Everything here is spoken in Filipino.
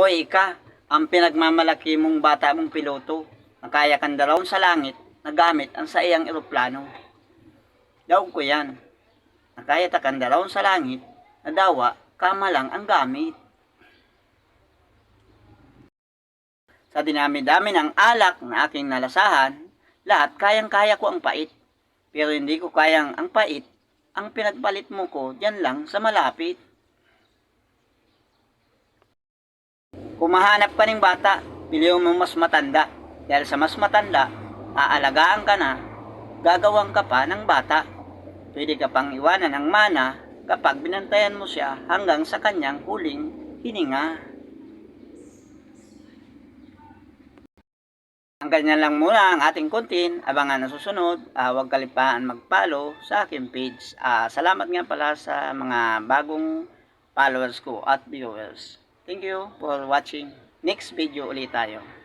O ika, ang pinagmamalaki mong bata mong piloto, na kaya kang dalawin sa langit na gamit ang sa iyang eroplano. Daw ko yan, na kaya takang dalawin sa langit na dawa kama lang ang gamit. Sa dinami-dami ng alak na aking nalasahan, lahat kayang-kaya ko ang pait. Pero hindi ko kayang ang pait, ang pinagpalit mo ko dyan lang sa malapit. Kung mahanap ka ng bata, piliin mo mas matanda. Dahil sa mas matanda, aalagaan ka na, gagawang ka pa ng bata. Pwede ka pang iwanan ng mana kapag binantayan mo siya hanggang sa kanyang huling hininga. Ang ganyan lang muna ang ating content. Abangan na susunod. Huwag kalipaan mag-follow sa aking page. Salamat nga pala sa mga bagong followers ko at viewers. Thank you for watching. Next video ulit tayo.